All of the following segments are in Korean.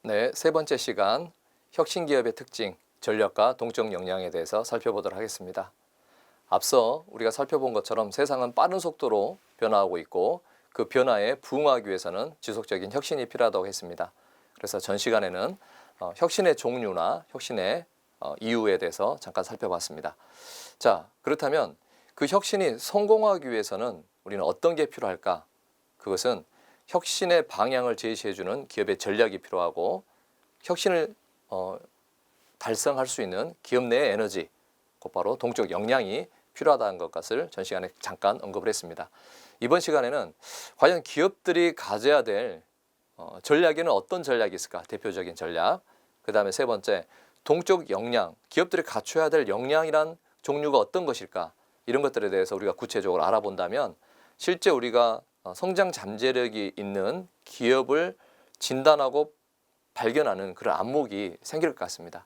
네, 세 번째 시간 혁신기업의 특징, 전략과 동적 역량에 대해서 살펴보도록 하겠습니다. 앞서 우리가 살펴본 것처럼 세상은 빠른 속도로 변화하고 있고 그 변화에 부응하기 위해서는 지속적인 혁신이 필요하다고 했습니다. 그래서 전 시간에는 혁신의 종류나 혁신의 이유에 대해서 잠깐 살펴봤습니다. 자, 그렇다면 그 혁신이 성공하기 위해서는 우리는 어떤 게 필요할까? 그것은 혁신의 방향을 제시해주는 기업의 전략이 필요하고 혁신을 달성할 수 있는 기업 내의 에너지, 곧바로 동적 역량이 필요하다는 것을 전 시간에 잠깐 언급을 했습니다. 이번 시간에는 과연 기업들이 가져야 될 전략에는 어떤 전략이 있을까? 대표적인 전략. 그 다음에 세 번째, 동적 역량, 기업들이 갖춰야 될 역량이란 종류가 어떤 것일까? 이런 것들에 대해서 우리가 구체적으로 알아본다면 실제 우리가 성장 잠재력이 있는 기업을 진단하고 발견하는 그런 안목이 생길 것 같습니다.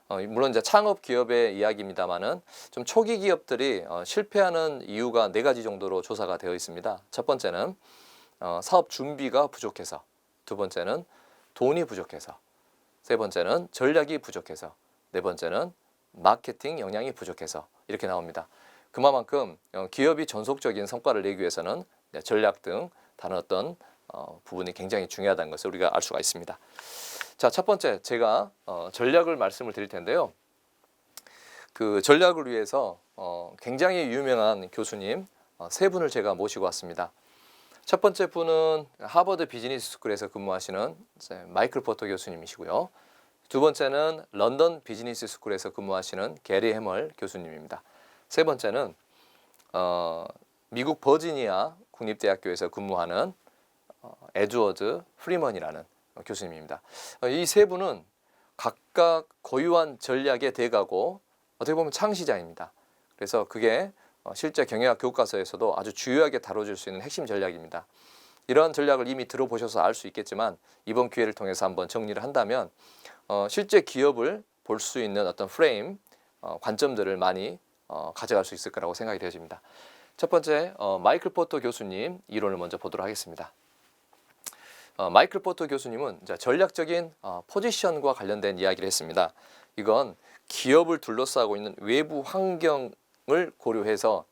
물론 이제 창업 기업의 이야기입니다만은 좀 초기 기업들이 실패하는 이유가 네 가지 정도로 조사가 되어 있습니다. 첫 번째는 사업 준비가 부족해서, 두 번째는 돈이 부족해서, 세 번째는 전략이 부족해서, 네 번째는 마케팅 역량이 부족해서 이렇게 나옵니다. 그만큼 기업이 전속적인 성과를 내기 위해서는 전략 등 다른 어떤 부분이 굉장히 중요하다는 것을 우리가 알 수가 있습니다. 자, 첫 번째 제가 전략을 말씀을 드릴 텐데요. 그 전략을 위해서 굉장히 유명한 교수님 세 분을 제가 모시고 왔습니다. 첫 번째 분은 하버드 비즈니스 스쿨에서 근무하시는 마이클 포터 교수님이시고요. 두 번째는 런던 비즈니스 스쿨에서 근무하시는 게리 해멀 교수님입니다. 세 번째는 미국 버지니아 국립대학교에서 근무하는 에드워드 프리먼이라는 교수님입니다. 이 세 분은 각각 고유한 전략의 대가고 어떻게 보면 창시자입니다. 그래서 그게 실제 경영학 교과서에서도 아주 주요하게 다뤄질 수 있는 핵심 전략입니다. 이러한 전략을 이미 들어보셔서 알 수 있겠지만 이번 기회를 통해서 한번 정리를 한다면 실제 기업을 볼 수 있는 어떤 프레임, 관점들을 많이 가져갈 수 있을 거라고 생각이 되어집니다. 첫 번째, 마이클 포터 교수님 이론을 먼저 보도록 하겠습니다. 마이클 포터 교수님은 전략적인 포지션과 관련된 이야기를 했습니다. 이건 기업을 둘러싸고 있는 외부 환경을 고려해서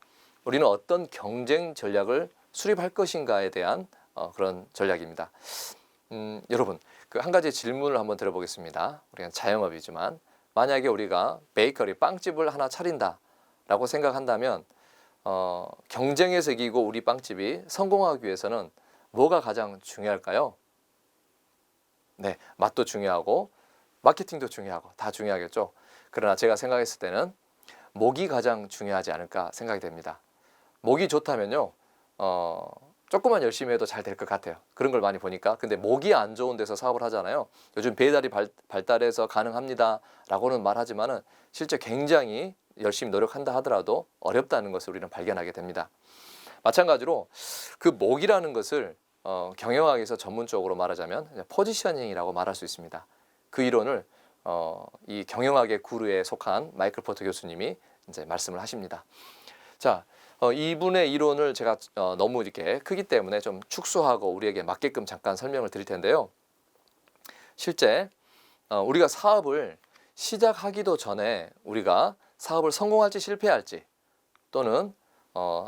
우리는 어떤 경쟁 전략을 수립할 것인가에 대한 그런 전략입니다. 여러분, 그 한 가지 질문을 한번 드려보겠습니다. 우리가 자영업이지만 만약에 우리가 베이커리, 빵집을 하나 차린다라고 생각한다면 경쟁에서 이기고 우리 빵집이 성공하기 위해서는 뭐가 가장 중요할까요? 네, 맛도 중요하고 마케팅도 중요하고 다 중요하겠죠. 그러나 제가 생각했을 때는 목이 가장 중요하지 않을까 생각이 됩니다. 목이 좋다면요, 조금만 열심히 해도 잘 될 것 같아요. 그런 걸 많이 보니까. 근데 목이 안 좋은 데서 사업을 하잖아요. 요즘 배달이 발달해서 가능합니다 라고는 말하지만은 실제 굉장히 열심히 노력한다 하더라도 어렵다는 것을 우리는 발견하게 됩니다. 마찬가지로 그 목이라는 것을 경영학에서 전문적으로 말하자면 포지셔닝이라고 말할 수 있습니다. 그 이론을 이 경영학의 구루에 속한 마이클 포터 교수님이 이제 말씀을 하십니다. 자, 이분의 이론을 제가 너무 이렇게 크기 때문에 좀 축소하고 우리에게 맞게끔 잠깐 설명을 드릴 텐데요. 실제 우리가 사업을 시작하기도 전에 우리가 사업을 성공할지 실패할지 또는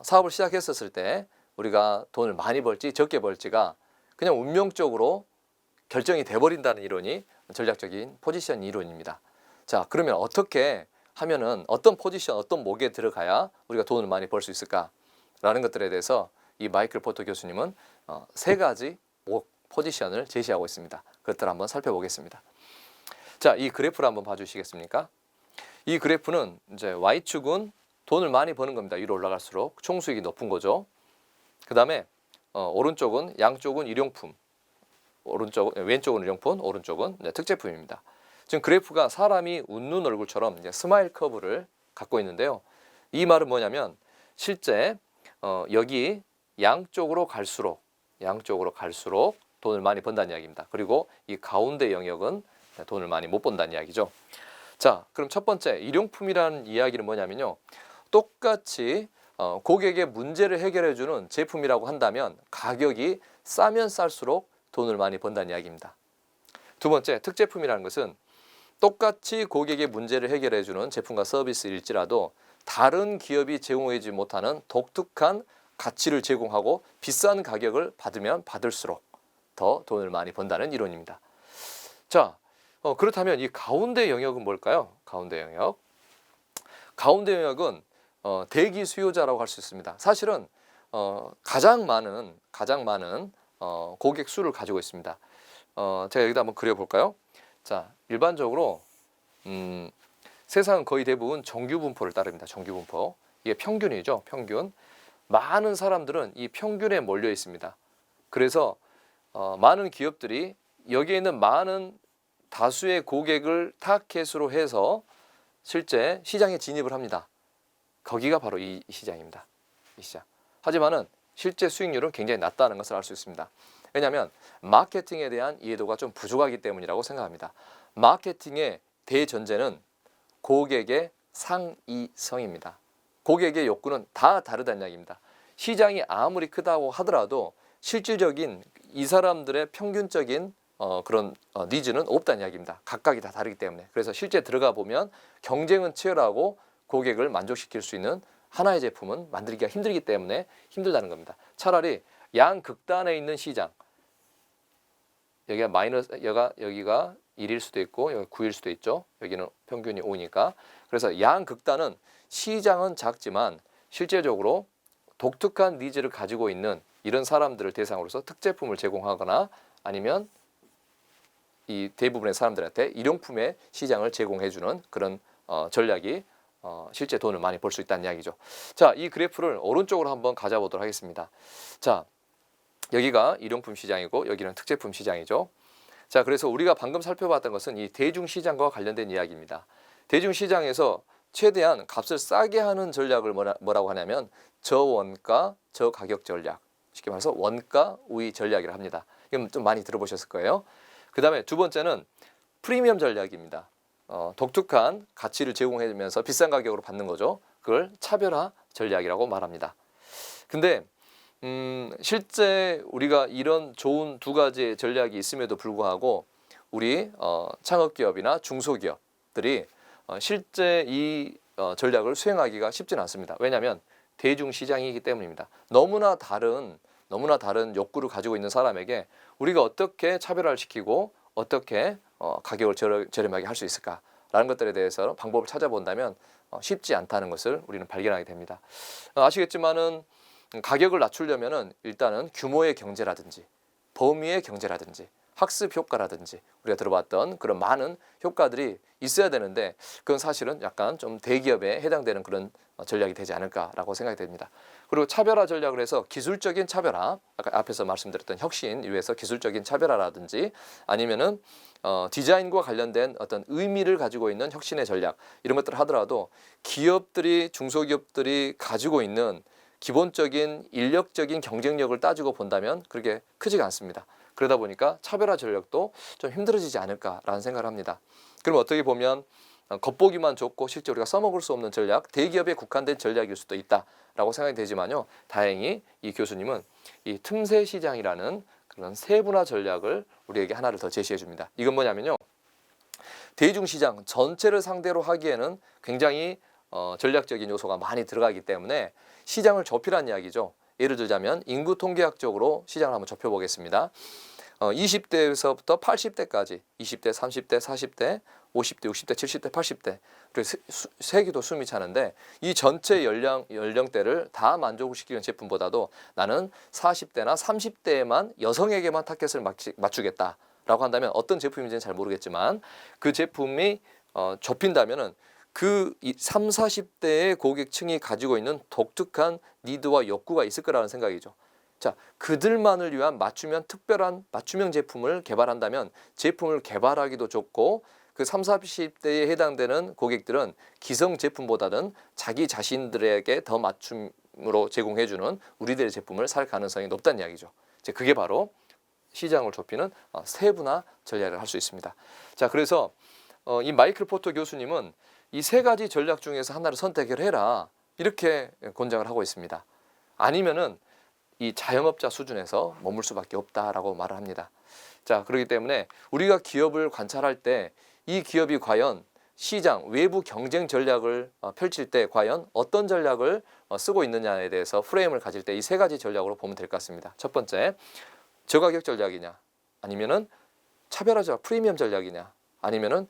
사업을 시작했었을 때 우리가 돈을 많이 벌지 적게 벌지가 그냥 운명적으로 결정이 돼버린다는 이론이 전략적인 포지션 이론입니다. 자, 그러면 어떻게 하면은 어떤 포지션, 어떤 목에 들어가야 우리가 돈을 많이 벌 수 있을까라는 것들에 대해서 이 마이클 포터 교수님은 세 가지 목 포지션을 제시하고 있습니다. 그것들을 한번 살펴보겠습니다. 자, 이 그래프를 한번 봐주시겠습니까? 이 그래프는 이제 Y축은 돈을 많이 버는 겁니다. 위로 올라갈수록 총수익이 높은 거죠. 그 다음에 오른쪽은 양쪽은 일용품, 왼쪽은 일용품, 오른쪽은 특제품입니다. 지금 그래프가 사람이 웃는 얼굴처럼 이제 스마일 커브를 갖고 있는데요. 이 말은 뭐냐면 실제 여기 양쪽으로 갈수록 돈을 많이 번다는 이야기입니다. 그리고 이 가운데 영역은 돈을 많이 못 번다는 이야기죠. 자, 그럼 첫 번째 일용품이라는 이야기는 뭐냐면요. 똑같이 고객의 문제를 해결해주는 제품이라고 한다면 가격이 싸면 쌀수록 돈을 많이 번다는 이야기입니다. 두 번째, 특제품이라는 것은 똑같이 고객의 문제를 해결해 주는 제품과 서비스일지라도 다른 기업이 제공하지 못하는 독특한 가치를 제공하고 비싼 가격을 받으면 받을수록 더 돈을 많이 번다는 이론입니다. 자, 그렇다면 이 가운데 영역은 뭘까요? 가운데 영역. 가운데 영역은 대기 수요자라고 할 수 있습니다. 사실은 가장 많은 고객 수를 가지고 있습니다. 제가 여기다 한번 그려볼까요? 자, 일반적으로 세상은 거의 대부분 정규 분포를 따릅니다. 정규 분포. 이게 평균이죠. 평균. 많은 사람들은 이 평균에 몰려 있습니다. 그래서 많은 기업들이 여기에 있는 많은 다수의 고객을 타겟으로 해서 실제 시장에 진입을 합니다. 거기가 바로 이 시장입니다. 이 시장. 하지만은 실제 수익률은 굉장히 낮다는 것을 알 수 있습니다. 왜냐하면 마케팅에 대한 이해도가 좀 부족하기 때문이라고 생각합니다. 마케팅의 대전제는 고객의 상이성입니다. 고객의 욕구는 다 다르다는 이야기입니다. 시장이 아무리 크다고 하더라도 실질적인 이 사람들의 평균적인 그런 니즈는 없다는 이야기입니다. 각각이 다 다르기 때문에. 그래서 실제 들어가 보면 경쟁은 치열하고 고객을 만족시킬 수 있는 하나의 제품은 만들기가 힘들기 때문에 힘들다는 겁니다. 차라리 양극단에 있는 시장, 여기가 1일 수도 있고 여기 9일 수도 있죠. 여기는 평균이 5니까. 그래서 양극단은 시장은 작지만 실제적으로 독특한 니즈를 가지고 있는 이런 사람들을 대상으로서 특제품을 제공하거나 아니면 이 대부분의 사람들한테 일용품의 시장을 제공해주는 그런 전략이 실제 돈을 많이 벌 수 있다는 이야기죠. 자, 이 그래프를 오른쪽으로 한번 가져보도록 하겠습니다. 자, 여기가 일용품 시장이고 여기는 특제품 시장이죠. 자, 그래서 우리가 방금 살펴봤던 것은 이 대중시장과 관련된 이야기입니다. 대중시장에서 최대한 값을 싸게 하는 전략을 뭐라고 하냐면 저원가 저가격 전략, 쉽게 말해서 원가 우위 전략이라 합니다. 이건 좀 많이 들어보셨을 거예요. 그 다음에 두 번째는 프리미엄 전략입니다. 독특한 가치를 제공해주면서 비싼 가격으로 받는 거죠. 그걸 차별화 전략이라고 말합니다. 근데 실제 우리가 이런 좋은 두 가지의 전략이 있음에도 불구하고 우리 창업기업이나 중소기업들이 실제 이 전략을 수행하기가 쉽지는 않습니다. 왜냐하면 대중시장이기 때문입니다. 너무나 다른 욕구를 가지고 있는 사람에게 우리가 어떻게 차별화를 시키고 어떻게 가격을 저렴하게 할 수 있을까라는 것들에 대해서 방법을 찾아본다면 쉽지 않다는 것을 우리는 발견하게 됩니다. 아시겠지만은 가격을 낮추려면은 일단은 규모의 경제라든지 범위의 경제라든지 학습 효과라든지 우리가 들어봤던 그런 많은 효과들이 있어야 되는데 그건 사실은 약간 좀 대기업에 해당되는 그런 전략이 되지 않을까라고 생각이 됩니다. 그리고 차별화 전략을 해서 기술적인 차별화, 아까 앞에서 말씀드렸던 혁신 위해서 기술적인 차별화라든지 아니면은 디자인과 관련된 어떤 의미를 가지고 있는 혁신의 전략 이런 것들을 하더라도 기업들이 중소기업들이 가지고 있는 기본적인 인력적인 경쟁력을 따지고 본다면 그렇게 크지가 않습니다. 그러다 보니까 차별화 전략도 좀 힘들어지지 않을까라는 생각을 합니다. 그럼 어떻게 보면 겉보기만 좋고 실제 우리가 써먹을 수 없는 전략, 대기업에 국한된 전략일 수도 있다라고 생각이 되지만요. 다행히 이 교수님은 이 틈새 시장이라는 그런 세분화 전략을 우리에게 하나를 더 제시해 줍니다. 이건 뭐냐면요. 대중시장 전체를 상대로 하기에는 굉장히 전략적인 요소가 많이 들어가기 때문에 시장을 좁히라는 이야기죠. 예를 들자면 인구 통계학적으로 시장을 한번 좁혀보겠습니다. 20대에서부터 80대까지 20대, 30대, 40대, 50대, 60대, 70대, 80대 그리고 세기도 숨이 차는데 이 전체 연령대를 다 만족을 시키는 제품보다도 나는 40대나 30대에만 여성에게만 타겟을 맞추겠다라고 한다면 어떤 제품인지는 잘 모르겠지만 그 제품이 좁힌다면은 그 30, 40대의 고객층이 가지고 있는 독특한 니드와 욕구가 있을 거라는 생각이죠. 자, 그들만을 위한 특별한 맞춤형 제품을 개발한다면 제품을 개발하기도 좋고 그 30, 40대에 해당되는 고객들은 기성 제품보다는 자기 자신들에게 더 맞춤으로 제공해주는 우리들의 제품을 살 가능성이 높다는 이야기죠. 그게 바로 시장을 좁히는 세분화 전략을 할 수 있습니다. 자, 그래서 이 마이클 포터 교수님은 이 세 가지 전략 중에서 하나를 선택을 해라 이렇게 권장을 하고 있습니다. 아니면은 이 자영업자 수준에서 머물 수밖에 없다라고 말을 합니다. 자, 그렇기 때문에 우리가 기업을 관찰할 때 이 기업이 과연 시장 외부 경쟁 전략을 펼칠 때 과연 어떤 전략을 쓰고 있느냐에 대해서 프레임을 가질 때 이 세 가지 전략으로 보면 될 것 같습니다. 첫 번째, 저가격 전략이냐, 아니면은 차별화 전략, 프리미엄 전략이냐, 아니면은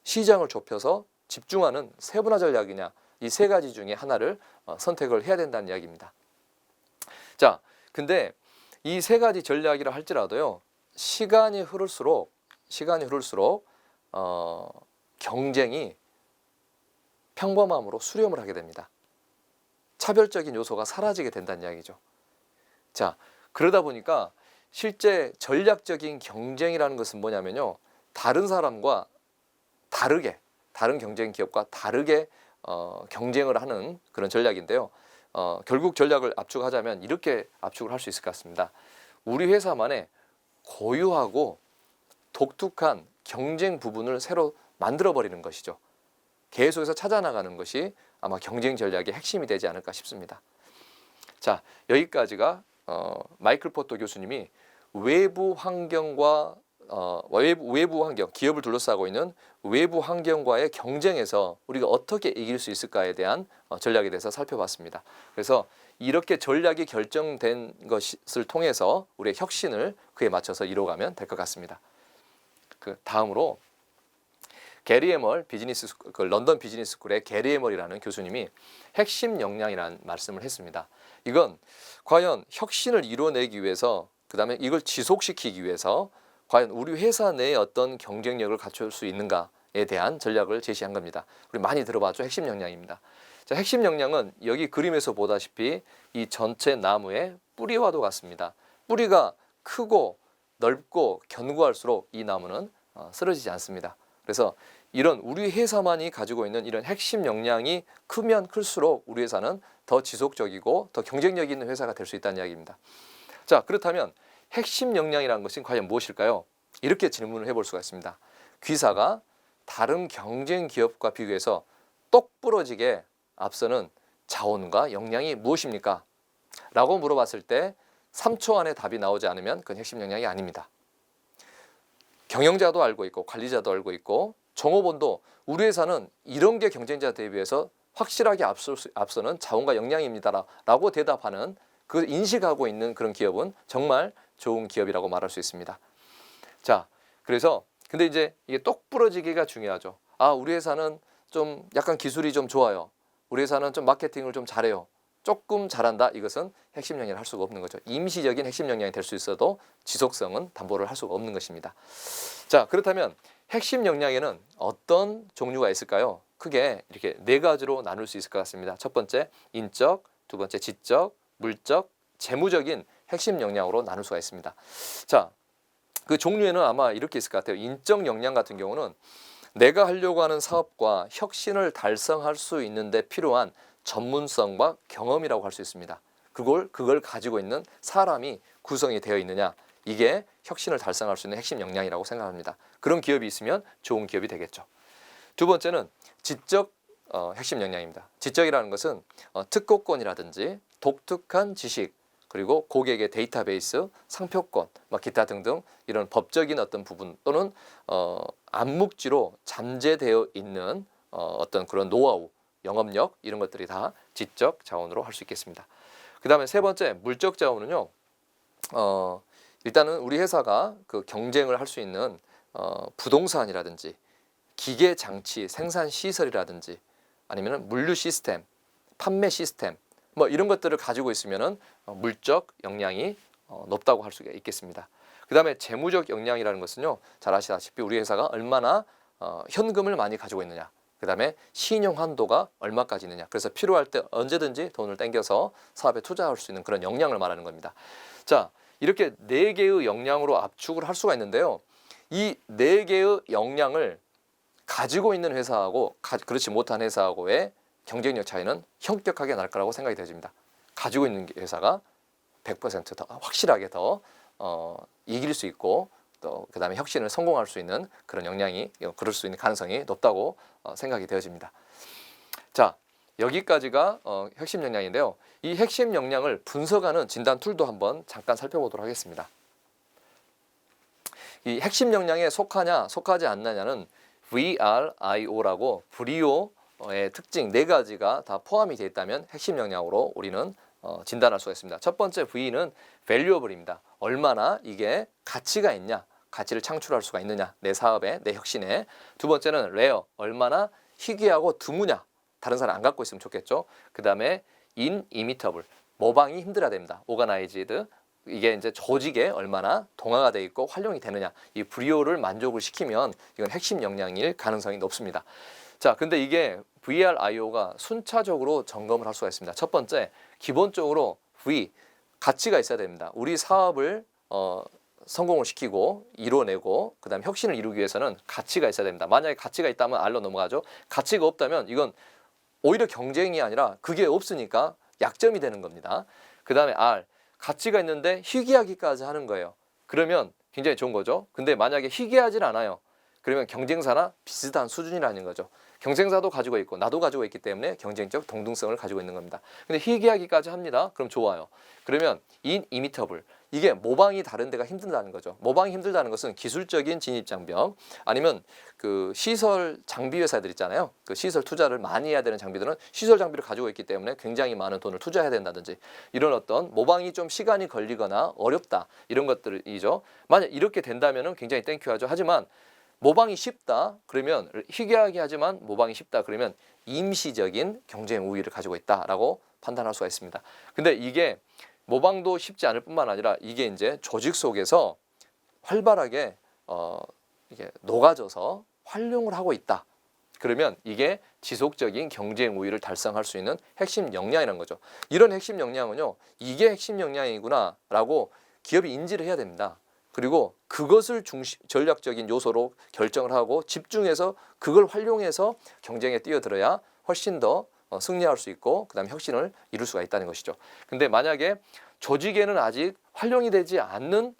시장을 좁혀서 집중하는 세분화 전략이냐, 이 세 가지 중에 하나를 선택을 해야 된다는 이야기입니다. 자, 근데 이 세 가지 전략이라 할지라도요, 시간이 흐를수록 경쟁이 평범함으로 수렴을 하게 됩니다. 차별적인 요소가 사라지게 된다는 이야기죠. 자, 그러다 보니까 실제 전략적인 경쟁이라는 것은 뭐냐면요, 다른 사람과 다르게, 다른 경쟁 기업과 다르게 경쟁을 하는 그런 전략인데요. 결국 전략을 압축하자면 이렇게 압축을 할 수 있을 것 같습니다. 우리 회사만의 고유하고 독특한 경쟁 부분을 새로 만들어버리는 것이죠. 계속해서 찾아나가는 것이 아마 경쟁 전략의 핵심이 되지 않을까 싶습니다. 자, 여기까지가 마이클 포터 교수님이 외부 환경과 외부 환경, 기업을 둘러싸고 있는 외부 환경과의 경쟁에서 우리가 어떻게 이길 수 있을까에 대한 전략에 대해서 살펴봤습니다. 그래서 이렇게 전략이 결정된 것을 통해서 우리의 혁신을 그에 맞춰서 이뤄가면 될 것 같습니다. 그 다음으로 게리 에멀 런던 비즈니스 스쿨의 게리 에멀이라는 교수님이 핵심 역량이라는 말씀을 했습니다. 이건 과연 혁신을 이뤄내기 위해서, 그 다음에 이걸 지속시키기 위해서 과연 우리 회사 내에 어떤 경쟁력을 갖출 수 있는가에 대한 전략을 제시한 겁니다. 우리 많이 들어봤죠? 핵심 역량입니다. 자, 핵심 역량은 여기 그림에서 보다시피 이 전체 나무의 뿌리와도 같습니다. 뿌리가 크고 넓고 견고할수록 이 나무는 쓰러지지 않습니다. 그래서 이런 우리 회사만이 가지고 있는 이런 핵심 역량이 크면 클수록 우리 회사는 더 지속적이고 더 경쟁력 있는 회사가 될 수 있다는 이야기입니다. 자, 그렇다면 핵심 역량이라는 것은 과연 무엇일까요? 이렇게 질문을 해볼 수가 있습니다. 귀사가 다른 경쟁 기업과 비교해서 똑부러지게 앞서는 자원과 역량이 무엇입니까? 라고 물어봤을 때 3초 안에 답이 나오지 않으면 그건 핵심 역량이 아닙니다. 경영자도 알고 있고 관리자도 알고 있고 종업원도 우리 회사는 이런 게 경쟁자 대비해서 확실하게 앞서는 자원과 역량입니다 라고 대답하는, 그 인식하고 있는 그런 기업은 정말 좋은 기업이라고 말할 수 있습니다. 자, 그래서 근데 이제 이게 똑부러지기가 중요하죠. 아, 우리 회사는 좀 약간 기술이 좀 좋아요. 우리 회사는 좀 마케팅을 좀 잘해요. 조금 잘한다. 이것은 핵심 역량을 할 수가 없는 거죠. 임시적인 핵심 역량이 될 수 있어도 지속성은 담보를 할 수가 없는 것입니다. 자, 그렇다면 핵심 역량에는 어떤 종류가 있을까요? 크게 이렇게 네 가지로 나눌 수 있을 것 같습니다. 첫 번째, 인적, 두 번째, 지적, 물적, 재무적인 핵심 역량으로 나눌 수가 있습니다. 자, 그 종류에는 아마 이렇게 있을 것 같아요. 인적 역량 같은 경우는 내가 하려고 하는 사업과 혁신을 달성할 수 있는데 필요한 전문성과 경험이라고 할 수 있습니다. 그걸 가지고 있는 사람이 구성이 되어 있느냐, 이게 혁신을 달성할 수 있는 핵심 역량이라고 생각합니다. 그런 기업이 있으면 좋은 기업이 되겠죠. 두 번째는 지적 핵심 역량입니다. 지적이라는 것은 특허권이라든지 독특한 지식, 그리고 고객의 데이터베이스, 상표권, 기타 등등 이런 법적인 어떤 부분 또는 암묵지로 잠재되어 있는 어떤 그런 노하우, 영업력 이런 것들이 다 지적 자원으로 할 수 있겠습니다. 그 다음에 세 번째, 물적 자원은요. 일단은 우리 회사가 그 경쟁을 할 수 있는 부동산이라든지 기계 장치, 생산 시설이라든지 아니면 물류 시스템, 판매 시스템 이런 것들을 가지고 있으면은 물적 역량이 높다고 할 수가 있겠습니다. 그 다음에 재무적 역량이라는 것은요, 잘 아시다시피 우리 회사가 얼마나 현금을 많이 가지고 있느냐, 그 다음에 신용 한도가 얼마까지 있느냐, 그래서 필요할 때 언제든지 돈을 땡겨서 사업에 투자할 수 있는 그런 역량을 말하는 겁니다. 자, 이렇게 네 개의 역량으로 압축을 할 수가 있는데요, 이 네 개의 역량을 가지고 있는 회사하고 그렇지 못한 회사하고의 경쟁력 차이는 현격하게 날 거라고 생각이 되집니다. 가지고 있는 회사가 100% 더 확실하게 더 이길 수 있고 또 그다음에 혁신을 성공할 수 있는 그런 역량이, 그럴 수 있는 가능성이 높다고 생각이 되어집니다. 자, 여기까지가 핵심 역량인데요. 이 핵심 역량을 분석하는 진단 툴도 한번 잠깐 살펴보도록 하겠습니다. 이 핵심 역량에 속하냐 속하지 않느냐는 VRIO라고 브리오의 특징 4가지가 다 포함이 되어 있다면 핵심 역량으로 우리는 진단할 수가 있습니다. 첫 번째 V는 valuable입니다. 얼마나 이게 가치가 있냐, 가치를 창출할 수가 있느냐, 내 사업에, 내 혁신에. 두 번째는 rare, 얼마나 희귀하고 드무냐, 다른 사람 안 갖고 있으면 좋겠죠. 그 다음에 inimitable, 모방이 힘들어야 됩니다. organized, 이게 이제 조직에 얼마나 동화가 돼 있고 활용이 되느냐, 이 브리오를 만족을 시키면 이건 핵심 역량일 가능성이 높습니다. 자, 근데 이게 VRIO가 순차적으로 점검을 할 수가 있습니다. 첫 번째, 기본적으로 V, 가치가 있어야 됩니다. 우리 사업을 성공을 시키고 이뤄내고 그다음 혁신을 이루기 위해서는 가치가 있어야 됩니다. 만약에 가치가 있다면 R로 넘어가죠. 가치가 없다면 이건 오히려 경쟁이 아니라 그게 없으니까 약점이 되는 겁니다. 그 다음에 R, 가치가 있는데 희귀하기까지 하는 거예요. 그러면 굉장히 좋은 거죠. 근데 만약에 희귀하진 않아요. 그러면 경쟁사나 비슷한 수준이라는 거죠. 경쟁사도 가지고 있고 나도 가지고 있기 때문에 경쟁적 동등성을 가지고 있는 겁니다. 근데 희귀하기까지 합니다. 그럼 좋아요. 그러면 inimitable, 이게 모방이 다른 데가 힘들다는 거죠. 모방이 힘들다는 것은 기술적인 진입장벽, 아니면 그 시설 장비 회사들 있잖아요. 그 시설 투자를 많이 해야 되는 장비들은 시설 장비를 가지고 있기 때문에 굉장히 많은 돈을 투자해야 된다든지, 이런 어떤 모방이 좀 시간이 걸리거나 어렵다, 이런 것들이죠. 만약 이렇게 된다면 굉장히 땡큐하죠. 하지만 모방이 쉽다 그러면, 희귀하게 하지만 모방이 쉽다 그러면 임시적인 경쟁 우위를 가지고 있다라고 판단할 수가 있습니다. 근데 이게 모방도 쉽지 않을 뿐만 아니라 이게 이제 조직 속에서 활발하게 이게 녹아져서 활용을 하고 있다. 그러면 이게 지속적인 경쟁 우위를 달성할 수 있는 핵심 역량이라는 거죠. 이런 핵심 역량은요, 이게 핵심 역량이구나라고 기업이 인지를 해야 됩니다. 그리고 그것을 전략적인 요소로 결정을 하고 집중해서 그걸 활용해서 경쟁에 뛰어들어야 훨씬 더 승리할 수 있고 그다음에 혁신을 이룰 수가 있다는 것이죠. 근데 만약에 조직에는 아직 활용이 되지 않는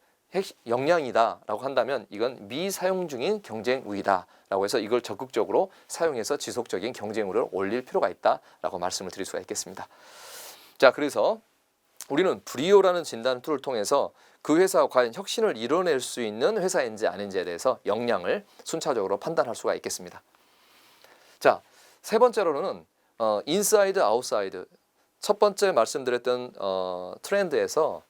역량이다라고 한다면 이건 미사용 중인 경쟁 우위다라고 해서 이걸 적극적으로 사용해서 지속적인 경쟁 우위를 올릴 필요가 있다라고 말씀을 드릴 수가 있겠습니다. 자, 그래서 우리는 브리오라는 진단 툴을 통해서 그 회사가 과연 혁신을 이뤄낼 수 있는 회사인지 아닌지에 대해서 역량을 순차적으로 판단할 수가 있겠습니다. 자, 세 번째로는 인사이드 아웃사이드. 첫 번째 말씀드렸던 트렌드에서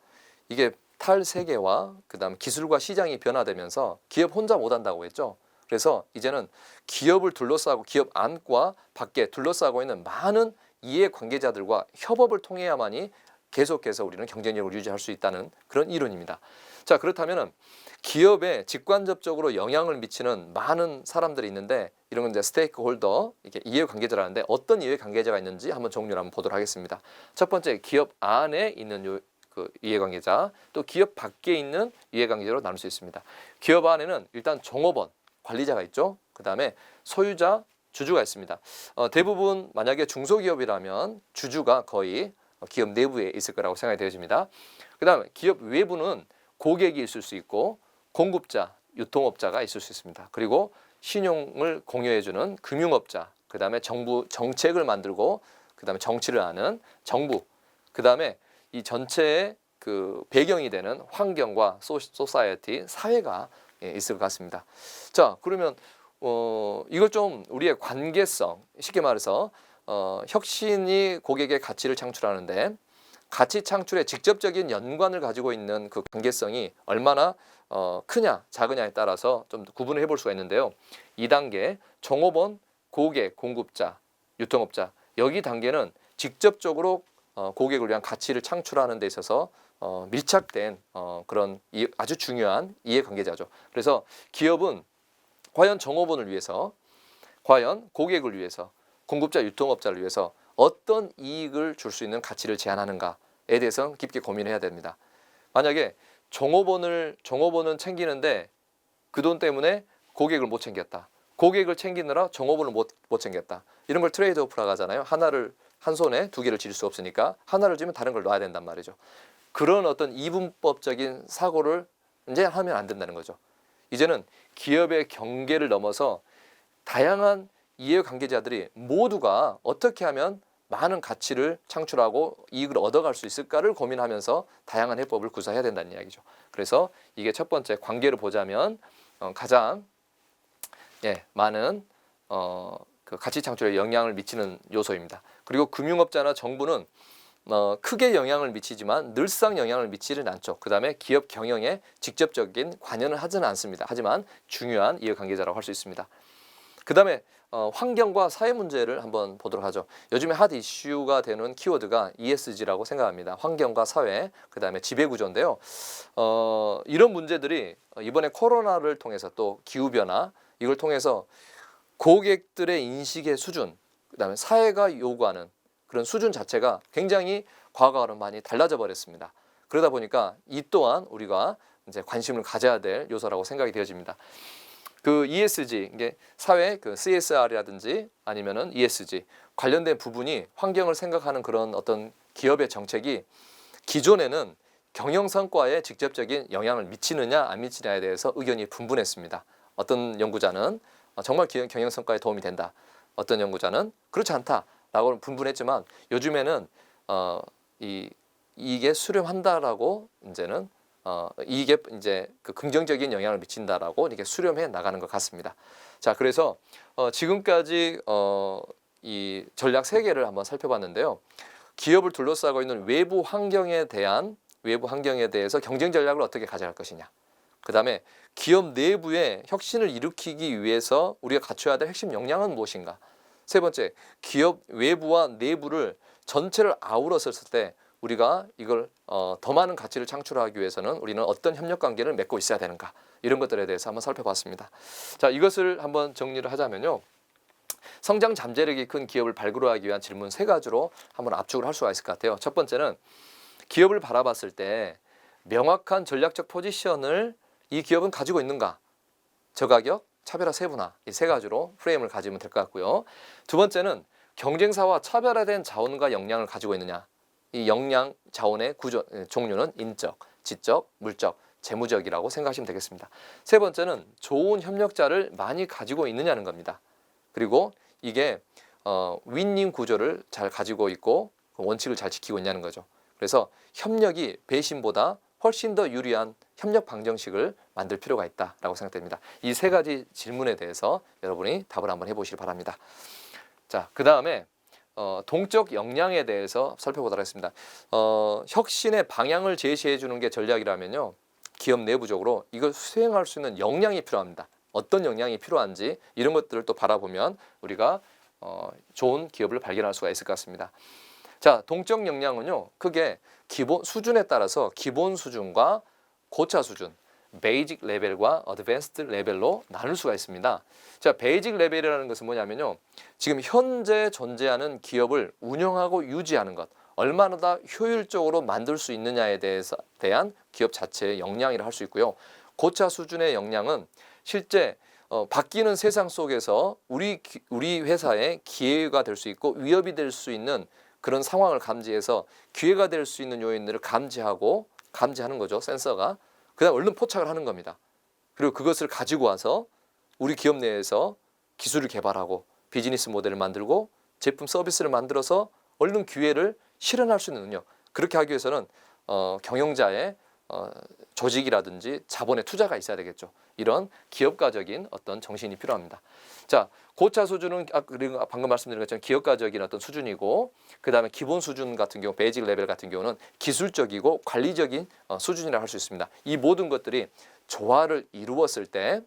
이게 탈세계와 그다음 기술과 시장이 변화되면서 기업 혼자 못한다고 했죠. 그래서 이제는 기업을 둘러싸고 기업 안과 밖에 둘러싸고 있는 많은 이해관계자들과 협업을 통해야만이 계속해서 우리는 경쟁력을 유지할 수 있다는 그런 이론입니다. 자, 그렇다면 기업에 직간접적으로 영향을 미치는 많은 사람들이 있는데 이런 건 이제 스테이크 홀더, 이게 이해관계자라는데 어떤 이해관계자가 있는지 한번 종류를 한번 보도록 하겠습니다. 첫 번째, 기업 안에 있는 그 이해관계자, 또 기업 밖에 있는 이해관계자로 나눌 수 있습니다. 기업 안에는 일단 종업원, 관리자가 있죠. 그 다음에 소유자, 주주가 있습니다. 대부분 만약에 중소기업이라면 주주가 거의 기업 내부에 있을 거라고 생각이 되어집니다. 그 다음에 기업 외부는 고객이 있을 수 있고 공급자, 유통업자가 있을 수 있습니다. 그리고 신용을 공유해주는 금융업자, 그 다음에 정부 정책을 만들고 그 다음에 정치를 하는 정부, 그 다음에 이 전체의 그 배경이 되는 환경과 소사이어티, 사회가 있을 것 같습니다. 자, 그러면 이걸 좀 우리의 관계성, 쉽게 말해서 혁신이 고객의 가치를 창출하는데 가치 창출에 직접적인 연관을 가지고 있는 그 관계성이 얼마나 크냐 작으냐에 따라서 좀 구분을 해볼 수가 있는데요. 2단계 종업원, 고객, 공급자, 유통업자, 여기 단계는 직접적으로 고객을 위한 가치를 창출하는 데 있어서 밀착된 그런 아주 중요한 이해관계자죠. 그래서 기업은 과연 종업원을 위해서, 과연 고객을 위해서, 공급자, 유통업자를 위해서 어떤 이익을 줄 수 있는 가치를 제안하는가에 대해서 깊게 고민해야 됩니다. 만약에 종업원은 챙기는데 그 돈 때문에 고객을 못 챙겼다. 고객을 챙기느라 종업원을 못 챙겼다. 이런 걸 트레이드 오프라고 하잖아요. 하나를 한 손에 두 개를 쥘 수 없으니까 하나를 쥐면 다른 걸 놔야 된단 말이죠. 그런 어떤 이분법적인 사고를 이제 하면 안 된다는 거죠. 이제는 기업의 경계를 넘어서 다양한 이해관계자들이 모두가 어떻게 하면 많은 가치를 창출하고 이익을 얻어갈 수 있을까를 고민하면서 다양한 해법을 구사해야 된다는 이야기죠. 그래서 이게 첫 번째 관계를 보자면 가장 많은 그 가치 창출에 영향을 미치는 요소입니다. 그리고 금융업자나 정부는 크게 영향을 미치지만 늘상 영향을 미치지는 않죠. 그 다음에 기업 경영에 직접적인 관여는 하지는 않습니다. 하지만 중요한 이해관계자라고 할 수 있습니다. 그 다음에 환경과 사회 문제를 한번 보도록 하죠. 요즘에 핫 이슈가 되는 키워드가 ESG라고 생각합니다. 환경과 사회, 그 다음에 지배구조인데요. 이런 문제들이 이번에 코로나를 통해서 또 기후변화 이걸 통해서 고객들의 인식의 수준, 그 다음에 사회가 요구하는 그런 수준 자체가 굉장히 과거와는 많이 달라져 버렸습니다. 그러다 보니까 이 또한 우리가 이제 관심을 가져야 될 요소라고 생각이 되어집니다. 그 ESG, 이게 사회 그 CSR이라든지 아니면은 ESG 관련된 부분이 환경을 생각하는 그런 어떤 기업의 정책이 기존에는 경영 성과에 직접적인 영향을 미치느냐 안 미치느냐에 대해서 의견이 분분했습니다. 어떤 연구자는 정말 경영 성과에 도움이 된다. 어떤 연구자는 그렇지 않다라고 분분했지만 요즘에는 이게 수렴한다라고 이제는 이게 이제 그 긍정적인 영향을 미친다라고 이렇게 수렴해 나가는 것 같습니다. 자, 그래서 지금까지 이 전략 3개를 한번 살펴봤는데요. 기업을 둘러싸고 있는 외부 환경에 대해서 경쟁 전략을 어떻게 가져갈 것이냐. 그 다음에 기업 내부의 혁신을 일으키기 위해서 우리가 갖춰야 될 핵심 역량은 무엇인가. 세 번째, 기업 외부와 내부를 전체를 아우렀을 때 우리가 이걸 더 많은 가치를 창출하기 위해서는 우리는 어떤 협력 관계를 맺고 있어야 되는가. 이런 것들에 대해서 한번 살펴봤습니다. 자, 이것을 한번 정리를 하자면요. 성장 잠재력이 큰 기업을 발굴하기 위한 질문 3가지로 한번 압축을 할 수가 있을 것 같아요. 첫 번째는 기업을 바라봤을 때 명확한 전략적 포지션을 이 기업은 가지고 있는가? 저가격, 차별화 세분화 이 3가지로 프레임을 가지면 될 것 같고요. 두 번째는 경쟁사와 차별화된 자원과 역량을 가지고 있느냐. 이 역량 자원의 종류는 인적, 지적, 물적, 재무적이라고 생각하시면 되겠습니다. 세 번째는 좋은 협력자를 많이 가지고 있느냐는 겁니다. 그리고 이게 윈윈 구조를 잘 가지고 있고 원칙을 잘 지키고 있냐는 거죠. 그래서 협력이 배신보다 훨씬 더 유리한 협력 방정식을 만들 필요가 있다라고 생각됩니다. 이 3가지 질문에 대해서 여러분이 답을 한번 해보시기 바랍니다. 자, 그 다음에 동적 역량에 대해서 살펴보도록 하겠습니다. 혁신의 방향을 제시해 주는 게 전략이라면요. 기업 내부적으로 이걸 수행할 수 있는 역량이 필요합니다. 어떤 역량이 필요한지 이런 것들을 또 바라보면 우리가 좋은 기업을 발견할 수가 있을 것 같습니다. 자, 동적 역량은요. 크게 기본 수준에 따라서 기본 수준과 고차 수준, 베이직 레벨과 어드밴스드 레벨로 나눌 수가 있습니다. 자, 베이직 레벨이라는 것은 뭐냐면요. 지금 현재 존재하는 기업을 운영하고 유지하는 것, 얼마나 더 효율적으로 만들 수 있느냐에 대한 기업 자체의 역량이라 할 수 있고요. 고차 수준의 역량은 실제 바뀌는 세상 속에서 우리 회사의 기회가 될 수 있고 위협이 될 수 있는 그런 상황을 감지해서 기회가 될 수 있는 요인들을 감지하는 거죠. 센서가. 그다음 얼른 포착을 하는 겁니다. 그리고 그것을 가지고 와서 우리 기업 내에서 기술을 개발하고 비즈니스 모델을 만들고 제품 서비스를 만들어서 얼른 기회를 실현할 수 있는 능력. 그렇게 하기 위해서는 경영자의 조직이라든지 자본의 투자가 있어야 되겠죠. 이런 기업가적인 어떤 정신이 필요합니다. 자, 고차 수준은 방금 말씀드린 것처럼 기업가적인 어떤 수준이고 그 다음에 기본 수준 같은 경우 베이직 레벨 같은 경우는 기술적이고 관리적인 수준이라고 할 수 있습니다. 이 모든 것들이 조화를 이루었을 때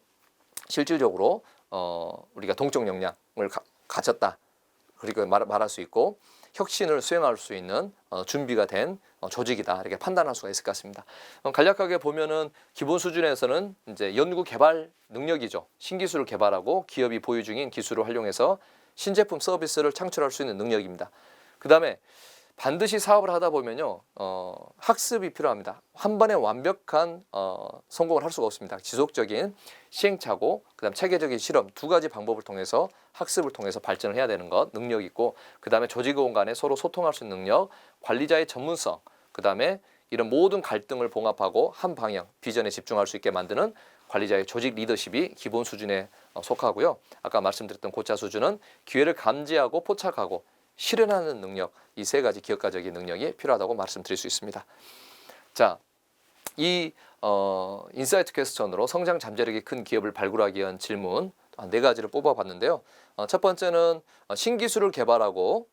실질적으로 우리가 동적 역량을 가졌다. 그리고 말할 수 있고 혁신을 수행할 수 있는 준비가 된 조직이다 이렇게 판단할 수가 있을 것 같습니다. 간략하게 보면은 기본 수준에서는 이제 연구 개발 능력이죠. 신기술을 개발하고 기업이 보유 중인 기술을 활용해서 신제품 서비스를 창출할 수 있는 능력입니다. 그 다음에 반드시 사업을 하다 보면요 학습이 필요합니다. 한 번에 완벽한 성공을 할 수가 없습니다. 지속적인 시행착오, 그다음 체계적인 실험 2가지 방법을 통해서 학습을 통해서 발전을 해야 되는 것 능력이 있고 그 다음에 조직원 간에 서로 소통할 수 있는 능력, 관리자의 전문성, 그 다음에 이런 모든 갈등을 봉합하고 한 방향 비전에 집중할 수 있게 만드는 관리자의 조직 리더십이 기본 수준에 속하고요. 아까 말씀드렸던 고차 수준은 기회를 감지하고 포착하고 실현하는 능력, 이 세 가지 기업가적인 능력이 필요하다고 말씀드릴 수 있습니다. 자, 이 인사이트 퀘스천으로 성장 잠재력이 큰 기업을 발굴하기 위한 질문 네 가지를 뽑아봤는데요. 첫 번째는 신기술을 개발하고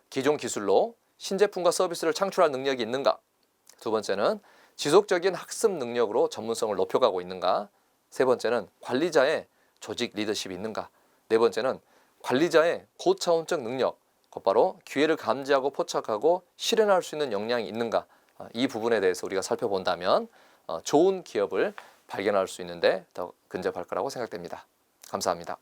기존 기술로 신제품과 서비스를 창출할 능력이 있는가? 두 번째는 지속적인 학습 능력으로 전문성을 높여가고 있는가? 세 번째는 관리자의 조직 리더십이 있는가? 네 번째는 관리자의 고차원적 능력, 곧바로 기회를 감지하고 포착하고 실현할 수 있는 역량이 있는가? 이 부분에 대해서 우리가 살펴본다면 좋은 기업을 발견할 수 있는데 더 근접할 거라고 생각됩니다. 감사합니다.